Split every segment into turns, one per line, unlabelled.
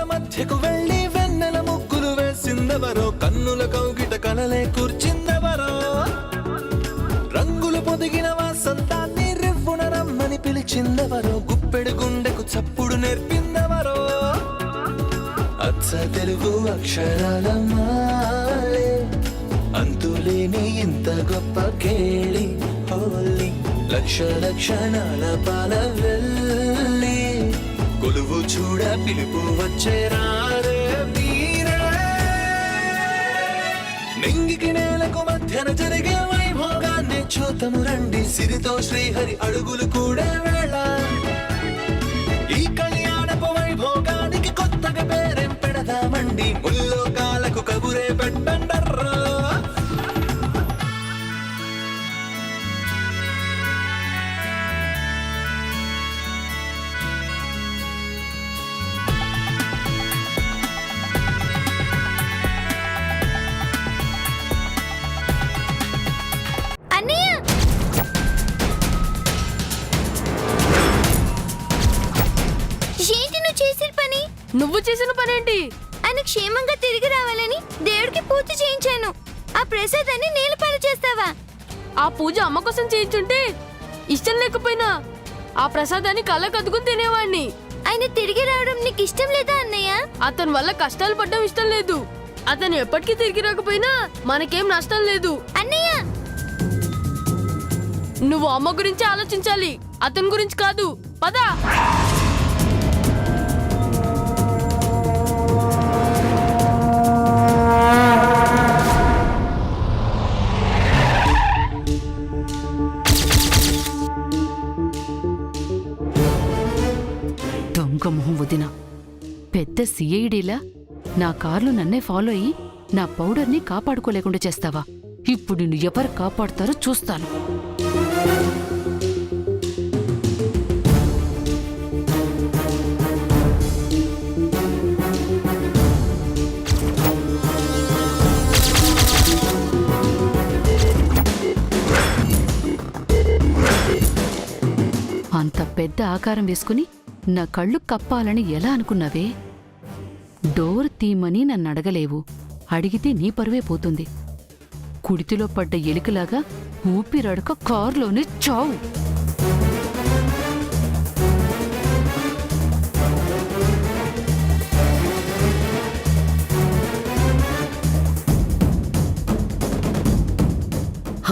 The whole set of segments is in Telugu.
మధ్యకు వెళ్ళి వెన్నెల ముగ్గులు వేసిందెవరో, కన్నుల కౌగిట కలలే కూర్చిందెవరో, రంగులు పొదిగిన వాసంతాన్ని రివ్వున రమ్మని పిలిచిందెవరో, గుప్పెడు గుండెకు చప్పుడు నేర్పిందెవరో, అచ్చ తెలుగు అక్షరాల మాలే అంతులేని ఇంత గొప్ప కేళి హోలీ, లక్ష లక్షణాల పాల వెళ్ళి కొలువు చూడ పిలుపు వచ్చేరారే మీరే, నింగికి నేలకు మధ్యన జరిగే వైభోగాన్ని చూతము రండి, సిరితో శ్రీహరి అడుగులు కూడా వేళ, ఈ కళ్యాణపు వైభోగానికి కొత్తగా పేరేం పెడదామండి, ముల్లోకాలకు కబురే పెట్టండర్రా.
నువ్వు చేసిన పనేంటి?
ఆయన క్షేమంగా తిరిగి రావాలని దేవుడికి పూజ చేయించాను. ఆ ప్రసాదాన్ని నేలపాలు చేస్తావా?
ఆ పూజ అమ్మ కోసం చేయించుంటే ఇష్టం లేకపోయినా ఆ ప్రసాదాన్ని కళ్ళకు అద్దుకుని తినేవాడిని.
ఆయన తిరిగి రావడం నీకు ఇష్టం లేదా అన్నయ్య?
అతని వల్ల కష్టాలు పడడం ఇష్టం లేదు. అతను ఎప్పటికీ తిరిగి రాకపోయినా మనకేం నష్టం లేదు.
అన్నయ్య,
నువ్వు అమ్మ గురించి ఆలోచించాలి, అతని గురించి కాదు. పద.
మొహం వదిన పెద్ద సిఐడిలా నా కార్లు నన్నే ఫాలో అయ్యి నా పౌడర్ని కాపాడుకోలేకుండా చేస్తావా? ఇప్పుడు నిన్ను ఎవరు కాపాడుతారో చూస్తాను. అంత పెద్ద ఆకారం వేసుకుని నా కళ్ళు కప్పాలని ఎలా అనుకున్నావే? డోర్ తీమని నన్ను అడగలేవు. అడిగితే నీ పరువే పోతుంది. కుడితిలో పడ్డ ఎలుకలాగా ఊపిరడక కారులోనే చావు.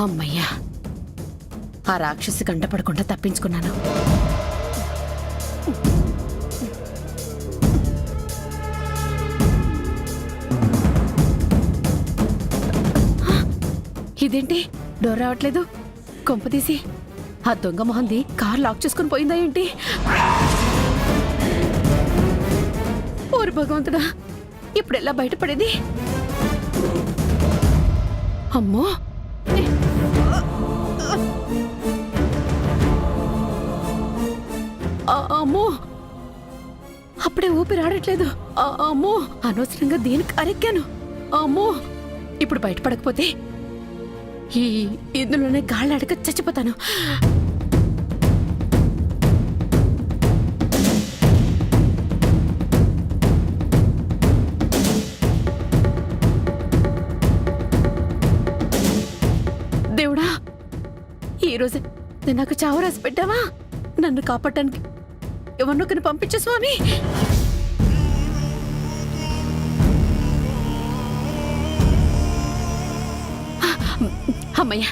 అమ్మయ్యా, ఆ రాక్షసి కంటపడకుండా తప్పించుకున్నాను. ఇదేంటి డోర్ రావట్లేదు? కొంపదీసి ఆ దొంగ మొహంది కార్ లాక్ చేసుకుని పోయిందా ఏంటి? ఓరి భగవంతుడా, ఇప్పుడెలా బయటపడేది? అమ్మో, అమ్మో, అప్పుడే ఊపిరి ఆడట్లేదు. అమ్మో, అనవసరంగా దీనికి అరెక్కాను. అమ్మో, ఇప్పుడు బయటపడకపోతే ఇందులోనే గాళ్ళాడక చచ్చిపోతాను. దేవుడా, ఈరోజు నాకు చావు రాసి పెట్టావా? నన్ను కాపాడటానికి ఎవరినొకరిని పంపించు స్వామి. అమ్మయ్య,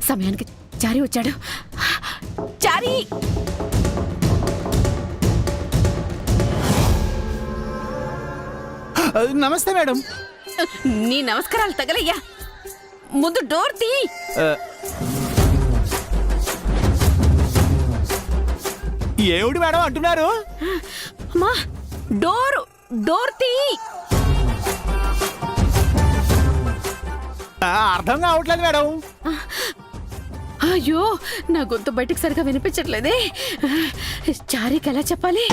సమయానికి చారి వచ్చాడు. చారి,
నమస్తే మేడం.
నీ నమస్కారాలు తగలయ్యా, ముందు డోర్ తీ.
ఏమిటి మేడం అంటున్నారు?
అమ్మా, డోర్ తీ.
అర్థం కావట్లేదు మేడం.
అయ్యో, నా గొంతు బయటకు సరిగా వినిపించట్లేదే. చారీకి ఎలా చెప్పాలి?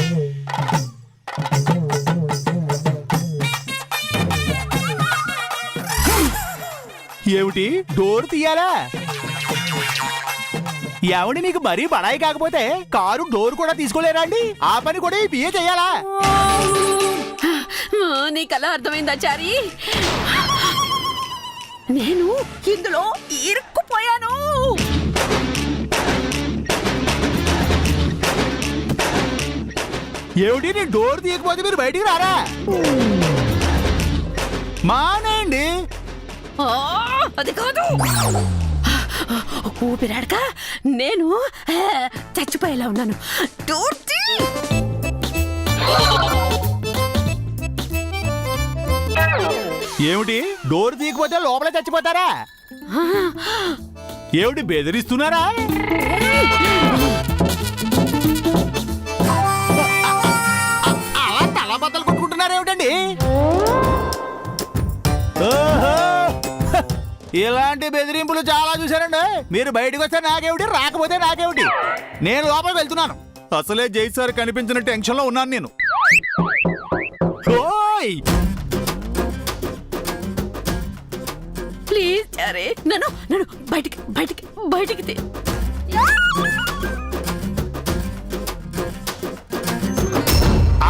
ఏమిటి డోర్ తీయాలా? ఎవడి నీకు మరీ బడాయి కాకపోతే కారు డోర్ కూడా తీసుకోలేరా అండి? ఆ పని కూడా ఈ పిఏ చెయ్యాలా?
నీకలా అర్థమైందా చారి? నేను ఇందులో ఇరుక్కుపోయాను.
ఏమిటి నీ డోర్ తీయకపోతే మీరు బయటికి రారా? మానేయండి.
అది కాదు, ఊపిరాడక నేను చచ్చిపోయేలా ఉన్నాను. డోర్ తీ.
ఏమిటి డోర్ తీయకపోతే లోపలే చచ్చిపోతారా? ఏమిటి బెదిరిస్తున్నారా? అలా తల బద్దలు కొట్టుకుంటున్నారు ఏమిటండి? ఓహో, ఇలాంటి బెదిరింపులు చాలా చూశారండి. మీరు బయటకు వస్తే నాకేమిటి, రాకపోతే నాకేమిటి? నేను లోపలికి వెళ్తున్నాను. అసలే జై సార్ కనిపించిన టెన్షన్ లో ఉన్నాను నేను. ఓయ్
ప్లీజ్ చారి, నన్ను నన్ను బయటికి బయటికి బయటికి తీ.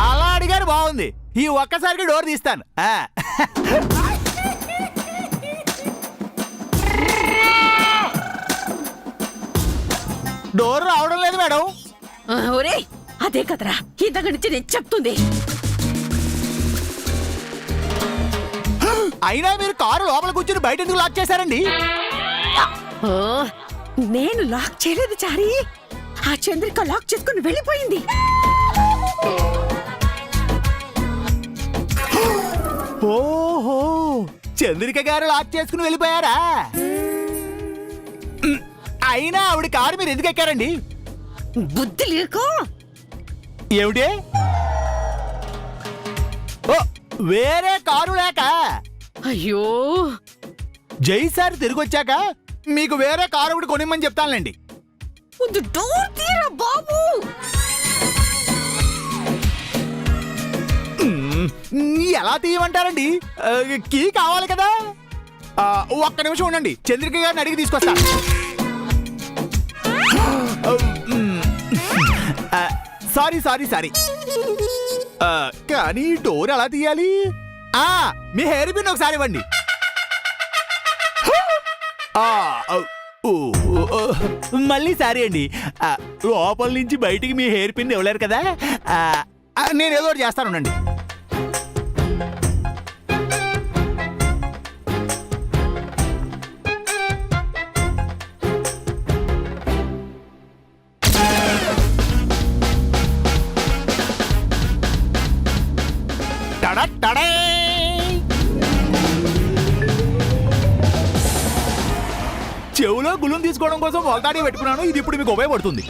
అలా అడిగారు, బాగుంది. ఈ ఒక్కసారికి డోర్ తీస్తాను. డోర్ రావడం లేదు మేడం.
ఒరే, అదే కదరా ఇంతకు నుంచి నేను చెప్తుంది.
అయినా మీరు కారు లోపల కూర్చుని బయట ఎందుకు లాక్ చేశారండి?
ఓ, నేను లాక్ చేయలేదు చారి. ఆ చంద్రిక లాక్ చేసుకుని వెళ్ళిపోయింది.
ఓహో, చంద్రిక గారు లాక్ చేసుకుని వెళ్ళిపోయారా? అయినా ఆవిడ కారు మీరు ఎందుకు ఎక్కారండి?
బుద్ధి లేక.
ఏమిటి? ఓ, వేరే కారు లేక?
అయ్యో,
జై సార్ తిరిగి వచ్చాక మీకు వేరే కారు ఒకటి కొనిమ్మని చెప్తానులేండి.
ముందు డోర్ తీరా బాబు.
ఎలా తీయమంటారండి? కీ కావాలి కదా. ఒక్క నిమిషం ఉండండి, చంద్రిక గారిని అడిగి తీసుకొస్తా. సారీ సారీ సారీ, కానీ డోర్ ఎలా తీయాలి? మీ హెయిర్ పిన్ ఒకసారి ఇవ్వండి. మళ్ళీ సారీ అండి, లోపల నుంచి బయటికి మీ హెయిర్ పిన్ ఇవ్వలేరు కదా. నేను ఏదో ఒకటి చేస్తాను, ఉండండి. చెవులో గులుం తీసుకోవడం కోసం వాల్తాడి పెట్టుకున్నాను. ఇది ఇప్పుడు మీకు ఉపయోగపడుతుంది.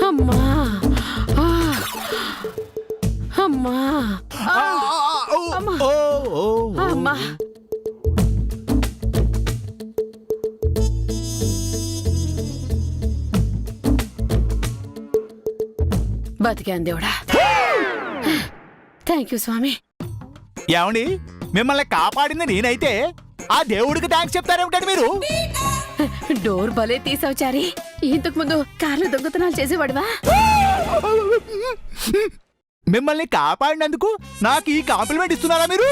అమ్మా అమ్మా అమ్మా. బతికాను దేవుడా. థ్యాంక్ యూ స్వామి.
ఏమండి, మిమ్మల్ని కాపాడింది నేనైతే ఆ దేవుడికి థ్యాంక్స్ చెప్తారేమిటండి మీరు?
డోర్ భలే తీసావు చారి. ఇంతకు ముందు కార్లు దొంగతనాలు చేసేవాడివా?
మిమ్మల్ని కాపాడినందుకు నాకు ఈ కాంప్లిమెంట్ ఇస్తున్నారా మీరు?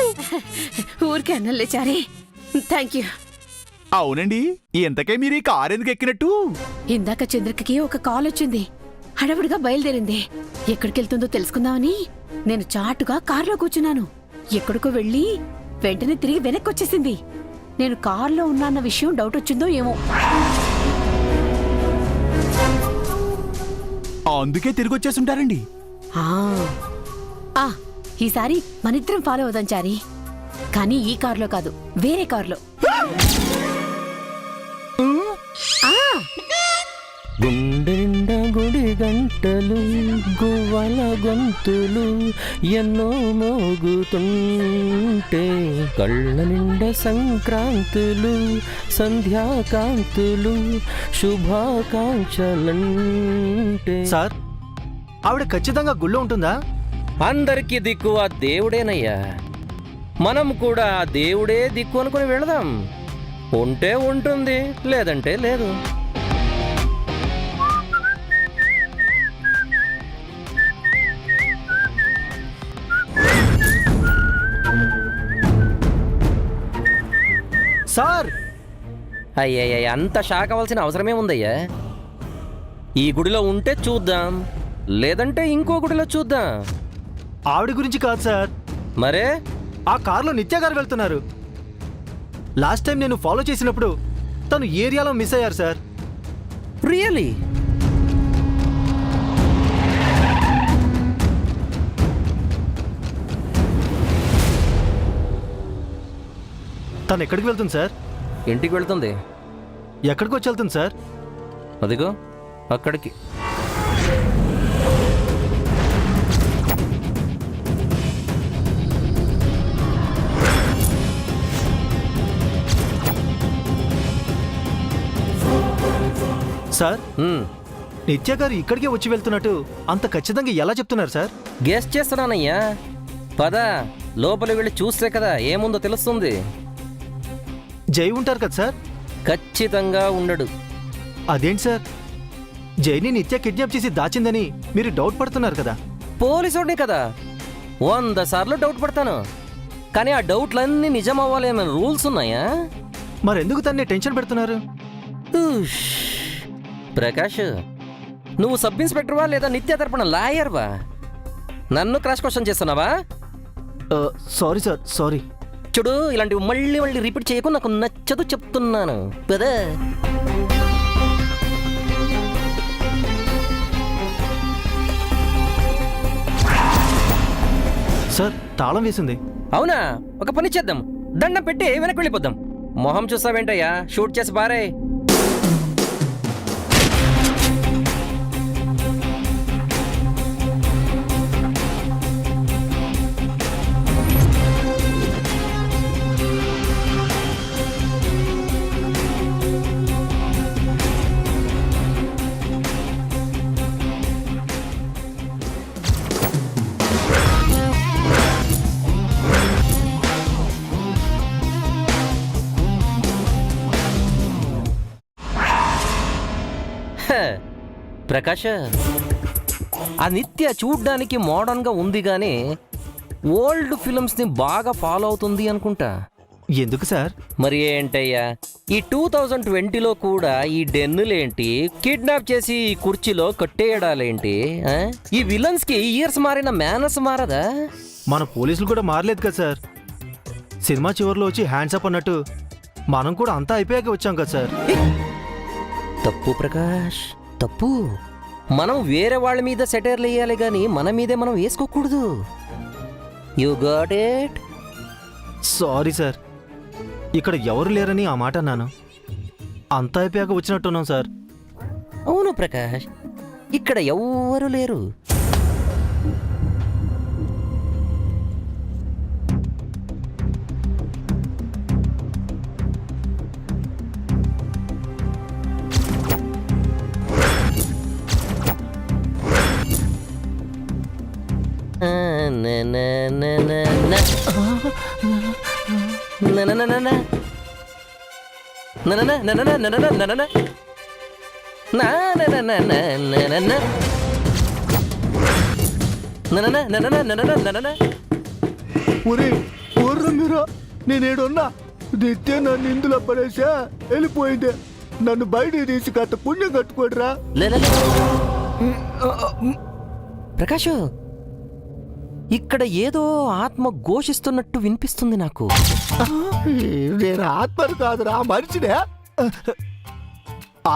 ఊరికే అన్నలే చారి. Thank you.
అవునండి, ఇంతకే మీరు ఈ కారు ఎందుకు ఎక్కినట్టు?
ఇందాక చంద్రికకి ఒక కాల్ వచ్చింది. హడావుడిగా బయలుదేరింది. ఎక్కడికెళ్తుందో తెలుసుకుందామని నేను చాటుగా కారులో కూర్చున్నాను. ఎక్కడికో వెళ్ళి వెంటనే తిరిగి వెనక్కి వచ్చేసింది. నేను కారులో ఉన్నాన్న విషయం డౌట్ వచ్చిందో ఏమో.
అందుకే తిరిగి వచ్చేస్తుంటారండి.
ఈసారి మనిద్దరం ఫాలో అవుదాం చారి. కానీ ఈ కారులో కాదు, వేరే కారులో.
గుండె నిండా గుడి
గంటలు గువ్వల గొంతులు ఎన్నో మోగుతుంటే కళ్ళ నిండా సంక్రాంతులు సంధ్యాకాంతులు శుభాకాంక్షలంటే.
సార్ ఆవిడ ఖచ్చితంగా గుళ్ళో ఉంటుందా?
అందరికీ దిక్కు ఆ దేవుడేనయ్యా. మనం కూడా ఆ దేవుడే దిక్కు అనుకుని వెళదాం. ఉంటే ఉంటుంది, లేదంటే లేదు.
సార్
అయ్యయ్య, అంత షాక్ అవ్వాల్సిన అవసరమే ఉందయ్యా. ఈ గుడిలో ఉంటే చూద్దాం, లేదంటే ఇంకో గుడిలో చూద్దాం.
ఆవిడ గురించి కాదు సార్,
మరే
ఆ కారులో నిత్య గారు వెళ్తున్నారు. లాస్ట్ టైం నేను ఫాలో చేసినప్పుడు తను ఏరియాలో మిస్ అయ్యారు సార్.
రియలీ?
తను ఎక్కడికి వెళ్తుంది సార్?
ఇంటికి వెళ్తుంది.
ఎక్కడికి వచ్చి వెళ్తుంది సార్?
అదిగో అక్కడికి.
సార్
హ్మ్.
నిత్య గారు ఇక్కడికే వచ్చి వెళ్తున్నట్టు అంత ఖచ్చితంగా ఎలా చెప్తున్నారు సార్?
గెస్ చేస్తున్నానయ్యా. పద, లోపలి వెళ్ళి చూస్తే కదా ఏముందో తెలుస్తుంది.
జై ఉంటారు కదా సార్?
ఖచ్చితంగా ఉండడు.
అదేంటి సార్, జైని నిత్య కిడ్నాప్ చేసి దాచిందని మీరు డౌట్ పడుతున్నారు కదా?
పోలీసుడిని కదా, 100 సార్లు డౌట్ పడతాను. కానీ ఆ డౌట్లన్నీ నిజం అవ్వాలి అన్న రూల్స్ ఉన్నాయా?
మరెందుకు తన్ని టెన్షన్ పెడుతున్నారు?
ఉష్. ప్రకాష్, నువ్వు సబ్ ఇన్స్పెక్టర్వా లేదా నిత్య తరపున లాయర్వా? నన్ను క్రాష్ క్వశ్చన్ చేస్తున్నావా?
Sorry sir, sorry.
చూడు, ఇలాంటివి మళ్ళీ మళ్ళీ రిపీట్ చేయకు, నాకు నచ్చదు చెప్తున్నాను. పదా.
సార్ తాళం వేసింది.
అవునా? ఒక పని చేద్దాం, దండం పెట్టి వెనక్కి వెళ్ళిపోద్దాం. మొహం చూస్తావేంటయ్యా, షూట్ చేసి బారే. ప్రకాష్, ఆ నిత్య చూడ్డానికి మోడర్న్గా ఉంది కానీ ఓల్డ్ ఫిల్మ్స్ని బాగా ఫాలో అవుతుంది అనుకుంటా.
ఎందుకు సార్?
మరి ఏంటయ్యా, ఈ 2020లో కూడా ఈ డెన్నులేంటి, కిడ్నాప్ చేసి ఈ కుర్చీలో కట్టేయడాలేంటి? ఈ విలన్స్కి ఇయర్స్ మారిన మేనస్ మారదా?
మన పోలీసులు కూడా మారలేదు కదా సార్. సినిమా చివరిలో వచ్చి హ్యాండ్స్ అప్ అన్నట్టు మనం కూడా అంతా అయిపోయాక వచ్చాం కదా సార్.
తప్పు ప్రకాష్, తప్పు. మనం వేరే వాళ్ళ మీద సెటైర్లు వేయాలి కానీ మన మీదే మనం వేసుకోకూడదు. You got it?
Sorry sir, ఇక్కడ ఎవరు లేరని ఆ మాట అన్నాను. అంతా అయిపోయాక వచ్చినట్టున్నాం సార్.
అవును ప్రకాష్, ఇక్కడ ఎవ్వరూ లేరు.
మీరా నేనేడున్నా నిత్య నన్ను ఇందులో పడేసా వెళ్ళిపోయిందే. నన్ను బయట తీసి కట్ట పుణ్యం కట్టుకోడరా.
ప్రకాష్, ఇక్కడ ఏదో ఆత్మ ఘోషిస్తున్నట్టు వినిపిస్తుంది నాకు.
నేను ఆత్మను కాదురా, మనిషినే.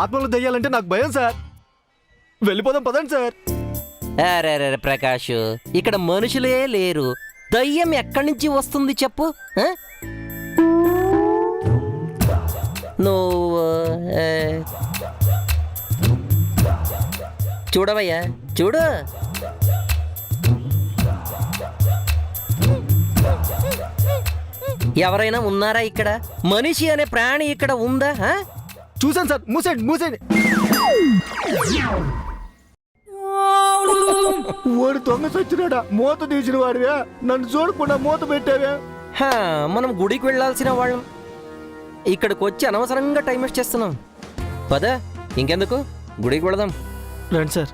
ఆత్మలు దయ్యాలంటే నాకు భయం సార్. వెళ్ళిపోదాం పదండి సార్.
అరే ప్రకాష్, ఇక్కడ మనుషులే లేరు, దయ్యం ఎక్కడి నుంచి వస్తుంది చెప్పు? నువ్వు చూడవయ్యా చూడు. ఎవరైనా ఉన్నారా ఇక్కడ? మనిషి అనే ప్రాణి ఇక్కడ ఉందా? ఆ?
చూసాను సార్, మూసేయండి మూసేయండి. ఓడి దొంగ సచ్చినాడా, మూత తీసిన వాడివే, నన్ను చూడకుండా మూత పెట్టావే.
హా, మనం గుడికి వెళ్ళాల్సిన వాళ్ళం ఇక్కడికి వచ్చి అనవసరంగా టైం వేస్ట్ చేస్తున్నాం. పద, ఇంకెందుకు, గుడికి వెళదాం.
రండి సార్.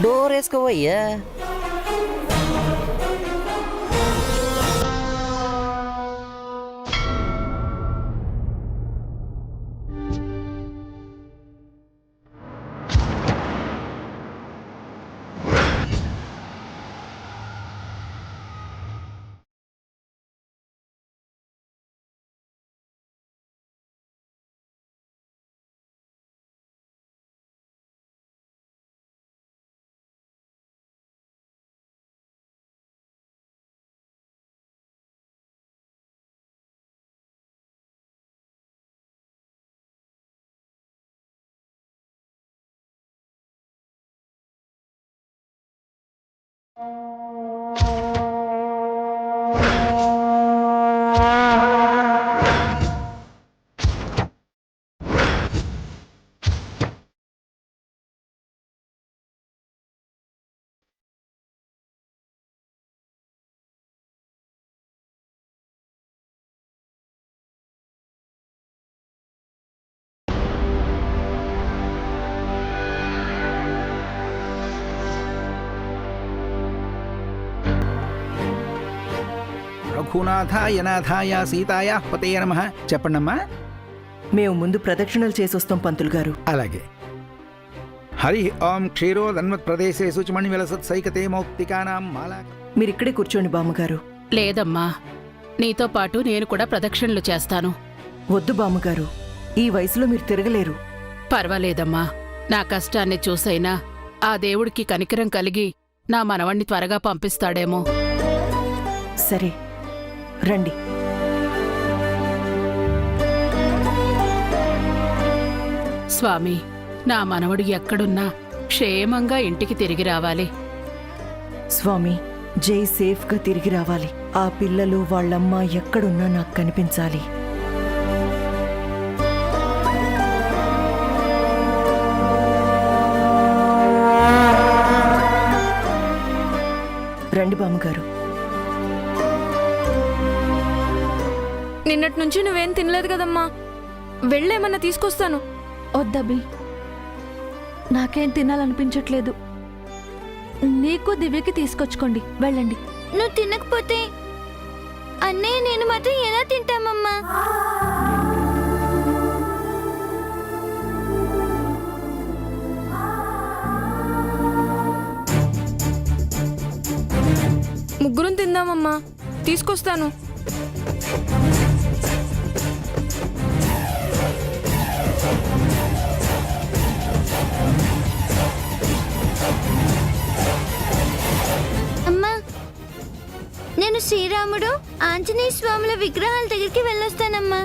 డోర్ వేసుకోవయ్యా.
రఘునాథాయ నాథాయ సీతాయ పతయ నమః. చెప్పండమ్మా.
మేము ముందు ప్రదక్షిణలు చేసొస్తాం పంతులు గారు.
అలాగే. హరి ఓం క్షీరోదన్మత్ ప్రదేశే శుచిమణి విలసత్ సైకతే మౌక్తికానాం మాలా.
మీరిక్కడే కూర్చోండి బామ్మగారు.
లేదమ్మా, నీతో పాటు నేను కూడా ప్రదక్షిణలు చేస్తాను.
వద్దు బామ్మగారు, ఈ వయసులో మీరు తిరగలేరు.
పర్వాలేదమ్మా, నా కష్టాన్ని చూసైనా ఆ దేవుడికి కనికరం కలిగి నా మనవణ్ణి త్వరగా పంపిస్తాడేమో.
సరే రండి.
స్వామి, నా మనవడు ఎక్కడున్నా క్షేమంగా ఇంటికి తిరిగి రావాలి.
స్వామి, జై సేఫ్గా తిరిగి రావాలి. ఆ పిల్లలు వాళ్ళమ్మ ఎక్కడున్నా నాకు కనిపించాలి. రండి బామ్మగారు.
నిన్నటి నుంచి నువ్వేం తినలేదు కదమ్మా, వెళ్ళేమన్నా తీసుకొస్తాను.
వద్దబ్బి, నాకేం తినాలనిపించట్లేదు. నీకు దివ్యకి తీసుకొచ్చుకోండి, వెళ్ళండి. నువ్వు తినకపోతే అన్నయ్య నేను మాత్రం ఎలా తింటామమ్మా?
ముగ్గురం తిందామమ్మా, తీసుకొస్తాను.
అమ్మా, నేను శ్రీరాముడు ఆంజనేయ స్వాముల విగ్రహాల దగ్గరికి వెళ్ళొస్తానమ్మా.